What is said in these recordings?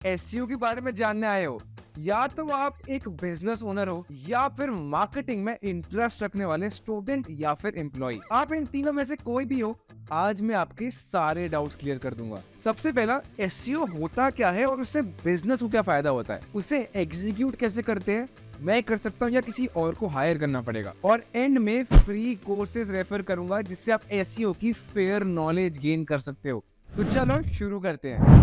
SEO के बारे में जानने आए हो, या तो आप एक बिजनेस ओनर हो या फिर मार्केटिंग में इंटरेस्ट रखने वाले स्टूडेंट या फिर एम्प्लॉय, आप इन तीनों में से कोई भी हो, आज मैं आपके सारे डाउट्स क्लियर कर दूंगा। सबसे पहला, एसईओ होता क्या है और उससे बिजनेस को क्या फायदा होता है, उसे एग्जीक्यूट कैसे करते हैं, मैं कर सकता हूँ या किसी और को हायर करना पड़ेगा, और एंड में फ्री कोर्सेज रेफर करूंगा जिससे आप एसईओ की फेयर नॉलेज गेन कर सकते हो। तो चलो शुरू करते हैं।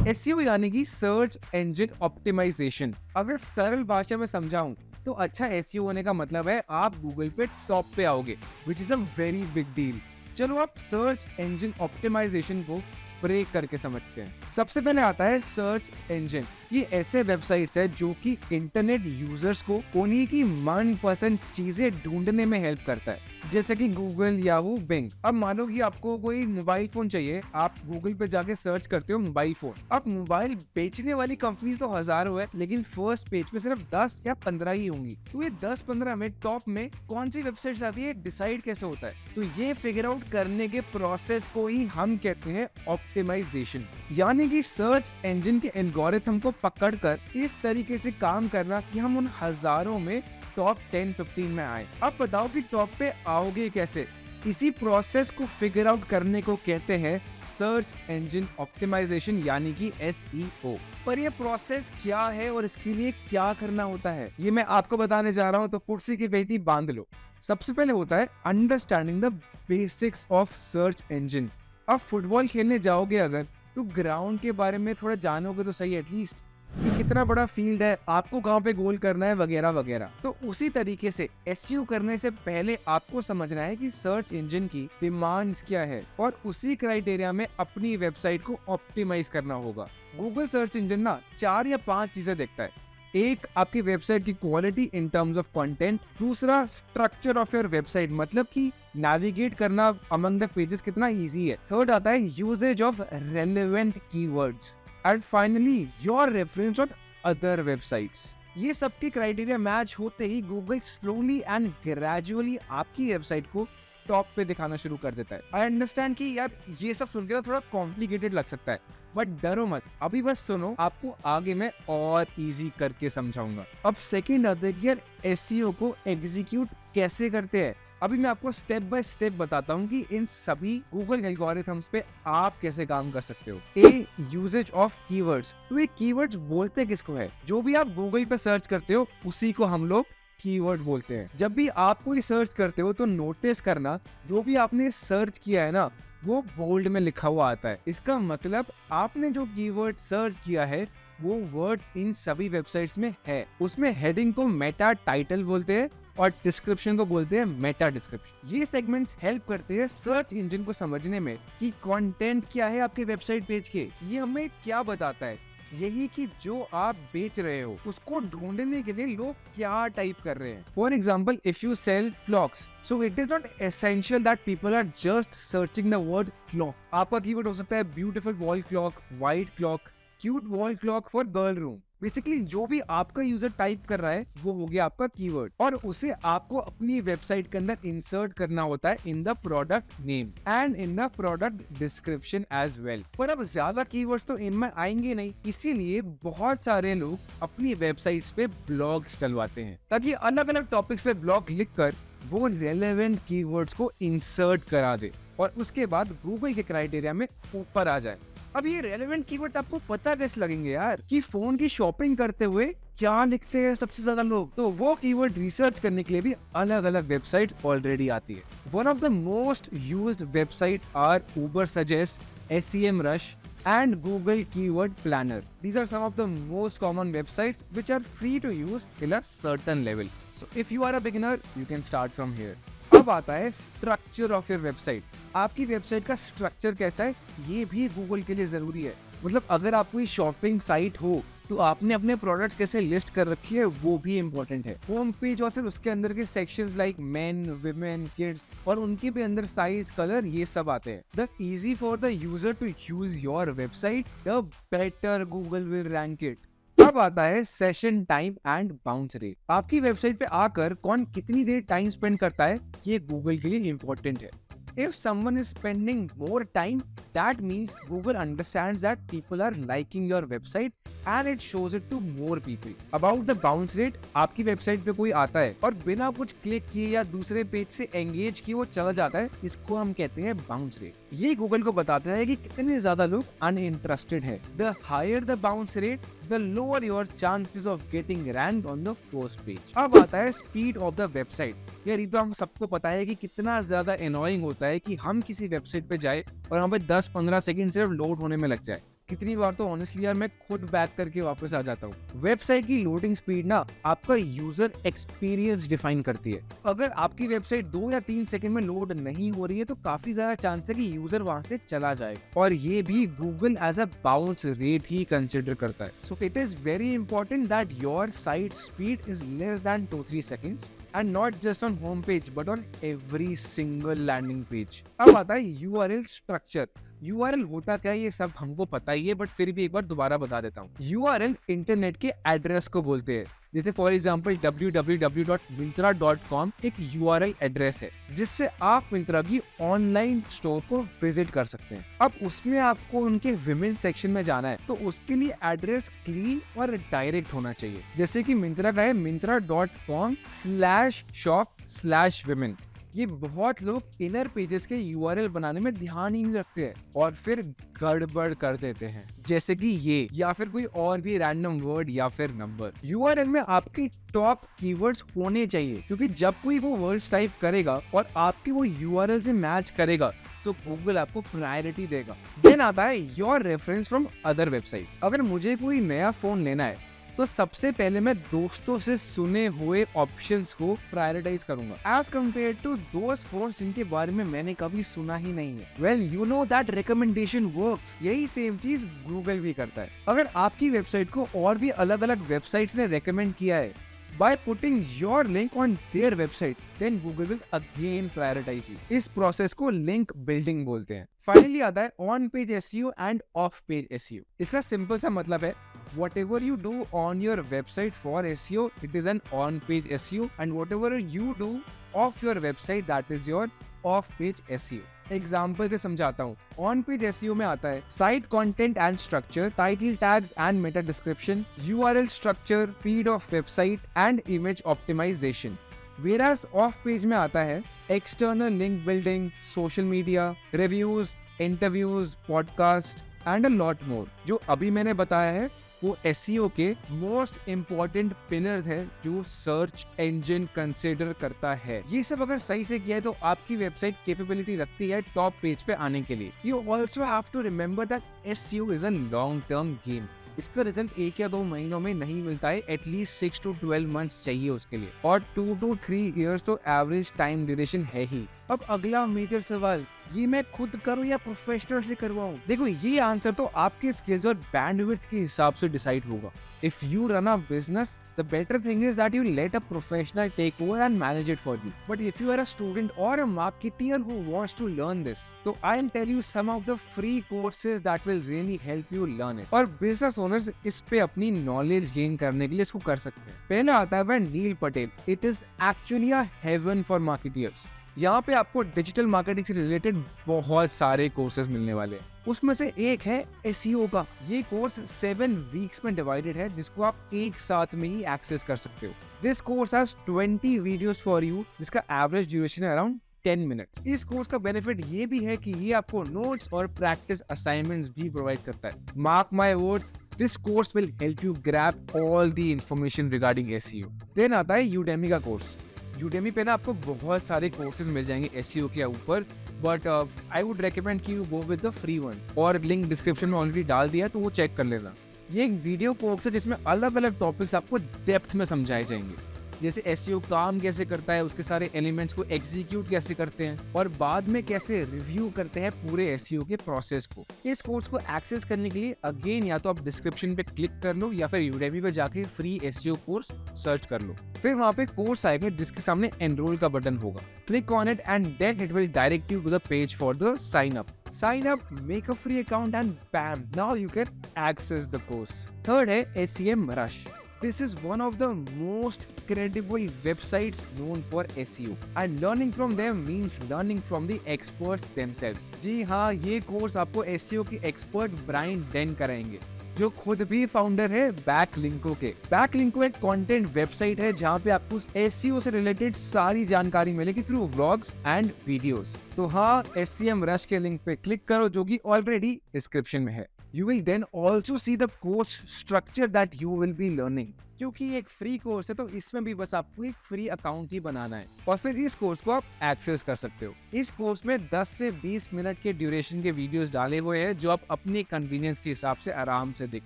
एसईओ यानी कि सर्च इंजन ऑप्टिमाइजेशन। अगर सरल भाषा में समझाऊं तो अच्छा एसईओ होने का मतलब है आप गूगल पे टॉप पे आओगे, which is a very big deal. चलो आप सर्च इंजन ऑप्टिमाइजेशन को ब्रेक करके समझते हैं। सबसे पहले आता है सर्च इंजन। ये ऐसे वेबसाइट्स है जो कि इंटरनेट यूजर्स को उन्हीं की मनपसंद चीजें ढूंढने में हेल्प करता है, जैसे कि गूगल, याहू, बिंग। अब मानो कि आपको कोई मोबाइल फोन चाहिए, आप गूगल पे जाके सर्च करते हो मोबाइल फोन। अब मोबाइल बेचने वाली कंपनीज तो हजारों है, लेकिन फर्स्ट पेज पे सिर्फ 10 या 15 ही होंगी। तो ये 10-15 में टॉप में कौन सी वेबसाइट्स आती है, डिसाइड कैसे होता है? तो ये फिगर आउट करने के प्रोसेस को ही हम कहते हैं ऑप्टिमाइजेशन, यानी कि सर्च इंजन के एल्गोरिथम को पकड़कर इस तरीके से काम करना कि हम उन हजारों में टॉप 10-15 में आए। अब बताओ कि टॉप पे आओगे कैसे? इसी प्रोसेस को फिगर आउट करने को कहते हैं सर्च इंजन ऑप्टिमाइजेशन, यानी कि एसईओ। पर ये प्रोसेस क्या है और इसके लिए क्या करना होता है, ये मैं आपको बताने जा रहा हूँ, तो कुर्सी की पेटी बांध लो। सबसे पहले होता है understanding the basics of search engine. अब फुटबॉल खेलने जाओगे अगर, तो ग्राउंड के बारे में थोड़ा जानोगे तो सही, एटलीस्ट कि कितना बड़ा फील्ड है, आपको कहाँ पे गोल करना है, वगैरह वगैरह। तो उसी तरीके से एसईओ करने से पहले आपको समझना है कि सर्च इंजन की डिमांड्स क्या है और उसी क्राइटेरिया में अपनी वेबसाइट को ऑप्टिमाइज करना होगा। गूगल सर्च इंजन ना 4 या 5 चीजें देखता है। एक, आपकी वेबसाइट की quality in terms of content. दूसरा, स्ट्रक्चर ऑफ योर वेबसाइट, मतलब कि नेविगेट करना अमंग द पेजेस कितना इजी है। थर्ड आता है uses of relevant keywords. And finally your reference on other websites. ये सबके क्राइटेरिया मैच होते ही गूगल स्लोली एंड ग्रेजुअली आपकी वेबसाइट को टॉप पे दिखाना शुरू कर देता है। आई अंडरस्टैंड कि यार ये सब सुनकर थोड़ा कॉम्प्लिकेटेड लग सकता है, बट डरो मत, अभी बस सुनो, आपको आगे मैं और इजी करके समझाऊंगा। अब सेकंड आता है कि यार एसईओ को एग्जीक्यूट कैसे करते हैं। अभी मैं आपको स्टेप बाय स्टेप बताता हूँ कि इन सभी गूगल एल्गोरिथम्स पे आप कैसे काम कर सकते हो। ए, यूजेज ऑफ कीवर्ड्स। तो ये कीवर्ड्स बोलते किसको है? जो भी आप गूगल पे सर्च करते हो उसी को हम लोग कीवर्ड बोलते हैं। जब भी आप कोई सर्च करते हो तो नोटिस करना, जो भी आपने सर्च किया है ना, वो बोल्ड में लिखा हुआ आता है। इसका मतलब आपने जो कीवर्ड सर्च किया है वो वर्ड इन सभी वेबसाइट्स में है। उसमें हेडिंग को मेटा टाइटल बोलते हैं और डिस्क्रिप्शन को बोलते हैं मेटा डिस्क्रिप्शन। ये सेगमेंट्स हेल्प करते हैं सर्च इंजन को समझने में कि कंटेंट क्या है आपके वेबसाइट पेज के। ये हमें क्या बताता है? यही कि जो आप बेच रहे हो उसको ढूंढने के लिए लोग क्या टाइप कर रहे हैं। For example, if you sell clocks, so it is not essential that people are just searching the word clock. आपका कीवर्ड हो सकता है beautiful wall clock, white clock, cute wall clock for girl room. Basically जो भी आपका user type कर रहा है वो हो गया आपका कीवर्ड, और उसे आपको अपनी वेबसाइट के अंदर इंसर्ट करना होता है in the product name and in the product description as well. पर अब ज्यादा कीवर्ड्स तो इनमें आएंगे नहीं, इसीलिए बहुत सारे लोग अपनी वेबसाइट्स पे ब्लॉग्स डलवाते हैं ताकि अलग अलग टॉपिक्स पे ब्लॉग लिखकर वो रेलेवेंट कीवर्ड्स को इंसर्ट करा दे और उसके बाद गूगल के क्राइटेरिया में ऊपर आ जाए। अब ये रेलेवेंट कीवर्ड आपको पता कैसे लगेंगे यार कि फोन की शॉपिंग करते हुए क्या लिखते हैं सबसे ज्यादा लोग? तो वो कीवर्ड रिसर्च करने के लिए भी अलग अलग वेबसाइट ऑलरेडी आती है। One of the most used websites are Ubersuggest, SEMrush and Google Keyword Planner. These are some of the most common websites which are free to use till a certain level. So if you are a beginner, you can start from here. अब आता है structure of your website. आपकी website का structure कैसा है ये भी Google के लिए जरूरी है। मतलब अगर आप कोई शॉपिंग साइट हो तो आपने अपने प्रोडक्ट कैसे लिस्ट कर रखी है वो भी इम्पोर्टेंट है। होम पेज और फिर उसके अंदर के sections like main, women, kids और उनके भी अंदर साइज, कलर, ये सब आते हैं। The easy for the user to use your website, the better Google will rank it. अब आता है session time and bounce rate. आपकी वेबसाइट पे आकर कौन कितनी देर टाइम स्पेंड करता है, ये गूगल के लिए इम्पोर्टेंट है। If someone is spending more time, that means Google understands that people are liking your website and it shows it to more people. About the bounce rate, आपकी website पे कोई आता है और बिना कुछ क्लिक किए या दूसरे पेज से एंगेज किए वो चला जाता है, इसको हम कहते हैं बाउंस रेट। ये गूगल को बताता है कि कितने ज्यादा लोग अनइंटरेस्टेड है। The higher the bounce rate, the lower your chances of getting ranked on the first page. अब आता है स्पीड ऑफ द वेबसाइट। यार ये तो हम सबको पता है कि कितना ज्यादा एनोइंग होता है कि हम किसी वेबसाइट पे जाए और वहाँ पे 10-15 सेकंड सिर्फ लोड होने में लग जाए। कितनी बार तो ऑनेस्टली यार मैं खुद बैक करके वापस आ जाता हूँ। वेबसाइट की लोडिंग स्पीड ना आपका यूजर एक्सपीरियंस डिफाइन करती है। अगर आपकी वेबसाइट 2 या 3 सेकंड में लोड नहीं हो रही है तो काफी ज्यादा चांस है कि यूजर वहां से चला जाएगा, और ये भी Google as a bounce rate ही कंसिडर करता है। So it is very important that your site speed is less than 2-3 seconds and not just on home page but on every single landing page. अब आता है URL structure। URL होता क्या है ये सब हमको पता ही है, बट फिर भी एक बार दोबारा बता देता हूँ। URL इंटरनेट के एड्रेस को बोलते हैं। जैसे फॉर एग्जाम्पल www.myntra.com एक URL एड्रेस है जिससे आप मिंत्रा की ऑनलाइन स्टोर को विजिट कर सकते हैं। अब उसमें आपको उनके विमेन सेक्शन में जाना है तो उसके लिए एड्रेस क्लीन और डायरेक्ट होना चाहिए। जैसे कि मिंत्रा का है myntra.com/shop/women। ये बहुत लोग इनर पेजेस के URL बनाने में ध्यान ही नहीं रखते हैं और फिर गड़बड़ कर देते हैं, जैसे कि ये या फिर कोई और भी रैंडम वर्ड या फिर नंबर। URL में आपकी टॉप कीवर्ड्स होने चाहिए, क्योंकि जब कोई वो वर्ड्स टाइप करेगा और आपकी वो URL से मैच करेगा तो गूगल आपको प्रायोरिटी देगा। देन आता है your reference from other website. अगर मुझे कोई नया फोन लेना है तो सबसे पहले मैं दोस्तों से सुने हुए ऑप्शंस को प्रायोरिटाइज करूंगा as compare to those phones जिनके बारे में मैंने कभी सुना ही नहीं है। Well you know that recommendation works. यही सेम चीज गूगल भी करता है। अगर आपकी वेबसाइट को और भी अलग अलग वेबसाइट्स ने रेकमेंड किया है by putting your link on their website, then Google will again prioritize you. इस प्रोसेस को लिंक बिल्डिंग बोलते हैं। फाइनली आता है on page SEO end of page SEO। इसका सिंपल सा मतलब है whatever you do on your website for SEO, it is an on page SEO, and whatever you do off your website, that is your off page SEO. Example से समझाता हूँ। On page SEO में आता है site content and structure, title tags and meta description, URL structure, feed of website and image optimisation. Whereas off page में आता है external link building, social media, reviews, interviews, podcast and a lot more. जो अभी मैंने बताया है वो SEO के मोस्ट इम्पोर्टेंट पिलर्स है जो सर्च इंजन कंसिडर करता है। ये सब अगर सही से किया है तो आपकी वेबसाइट कैपेबिलिटी रखती है टॉप पेज पे आने के लिए। You also have to remember that SEO is a long term game. इसका रिजल्ट 1 या 2 महीनों में नहीं मिलता है, एटलीस्ट 6 to 12 months चाहिए उसके लिए, और 2 to 3 years तो एवरेज टाइम ड्यूरेशन है ही। अब अगला मेजर सवाल, ये मैं खुद करूँ या प्रोफेशनल से करवाऊँ? देखो ये आंसर तो आपके स्किल्स और बैंडविड्थ के हिसाब से डिसाइड होगा। If you run a business, the better thing is that you let a professional take over and manage it for you. But if you are a student or a marketeer who wants to learn this, so I'll tell you some of the free courses that will really help you learn it. और business owners इस पे अपनी knowledge gain करने के लिए इसको कर सकते हैं। पहला आता है नील Patel. It is actually a heaven for marketeers. यहाँ पे आपको डिजिटल मार्केटिंग से रिलेटेड बहुत सारे कोर्सेज मिलने वाले हैं। उसमें से एक है SEO का। ये कोर्स 7 वीक्स में डिवाइडेड है, जिसको आप एक साथ में ही एक्सेस कर सकते हो। This course has 20 videos for you, जिसका एवरेज ड्यूरेशन है अराउंड 10 मिनट्स। इस कोर्स का बेनिफिट ये भी है कि ये आपको नोट्स और प्रैक्टिस असाइनमेंट्स भी प्रोवाइड करता है। Mark my words, this course will help you grab all the information regarding SEO। Then आता है यूडेमी का कोर्स। यूडेमी पे ना आपको बहुत सारे कोर्सेज मिल जाएंगे SEO के ऊपर, बट आई वुड रेकमेंड कि you go with the free ones, और लिंक डिस्क्रिप्शन में ऑलरेडी डाल दिया तो वो चेक कर लेना। ये एक वीडियो कोर्स है जिसमें अलग अलग टॉपिक्स आपको डेप्थ में समझाए जाएंगे, जैसे SEO काम कैसे करता है, उसके सारे एलिमेंट्स को एग्जीक्यूट कैसे करते हैं, और बाद में कैसे रिव्यू करते हैं पूरे SEO के प्रोसेस को। इस कोर्स को एक्सेस करने के लिए अगेन या तो आप डिस्क्रिप्शन पे क्लिक कर लो या फिर यूडेमी पे जाके फ्री SEO कोर्स सर्च कर लो। फिर वहाँ पे कोर्स आएगा जिसके सामने एनरोल का बटन होगा। Click on it and then it will direct you to the page for the sign up. Sign up, make a free account and bam, now you can access the course. Third है SEM Rush. This is one of the most credible websites known for SEO and learning from them means learning from the experts themselves. जी हाँ, ये course आपको SEO की expert Brian Dane कराएंगे, जो खुद भी founder है बैकलिंको के। बैकलिंको एक कंटेंट वेबसाइट है जहाँ पे आपको SEO से रिलेटेड सारी जानकारी मिलेगी थ्रू व्लॉग्स एंड वीडियोस। तो हाँ, SEM रश के लिंक पे क्लिक करो जो कि ऑलरेडी डिस्क्रिप्शन में है। You will then also see the course structure that you will be learning. क्योंकि ये एक फ्री कोर्स है तो इसमें भी बस आपको एक फ्री अकाउंट ही बनाना है और फिर इस कोर्स को आप एक्सेस कर सकते हो। इस कोर्स में 10 से 20 मिनट के ड्यूरेशन के वीडियोस डाले हुए हैं जो आप अपने कन्वीनियंस के हिसाब से आराम से देख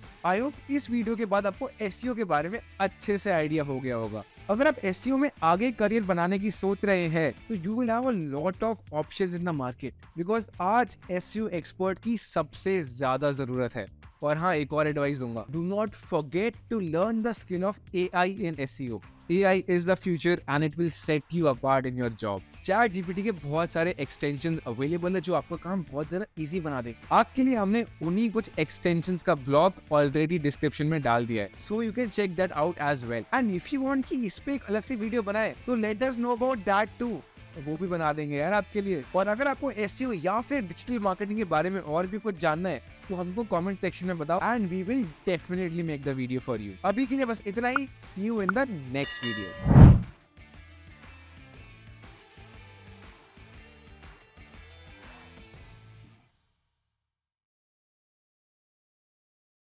सकते। आई होप इस वीडियो के बाद आपको SEO के बारे में अच्छे से आइडिया हो गया होगा। अगर आप SEO में आगे करियर बनाने की सोच रहे हैं तो you will have a lot of options in the market because आज SEO एक्सपर्ट की सबसे ज्यादा जरूरत है। और हाँ, एक और एडवाइस दूंगा, do not forget to learn the skill of AI in SEO. AI is the future and it will set you apart in your job. ChatGPT के बहुत सारे एक्सटेंशंस अवेलेबल है जो आपका काम बहुत ज़्यादा इजी बना देगा। आपके लिए हमने उन्हीं कुछ एक्सटेंशंस का ब्लॉग ऑलरेडी डिस्क्रिप्शन में डाल दिया है, so you can check that out as well. And if you want कि इस पे एक अलग से वीडियो बनाए तो let us know about that too, वो भी बना देंगे यार आपके लिए। और अगर आपको SEO या फिर डिजिटल मार्केटिंग के बारे में और भी कुछ जानना है तो हमको कमेंट सेक्शन में बताओ and we will definitely make the video for you. अभी के लिए बस इतना ही। See you in the next video.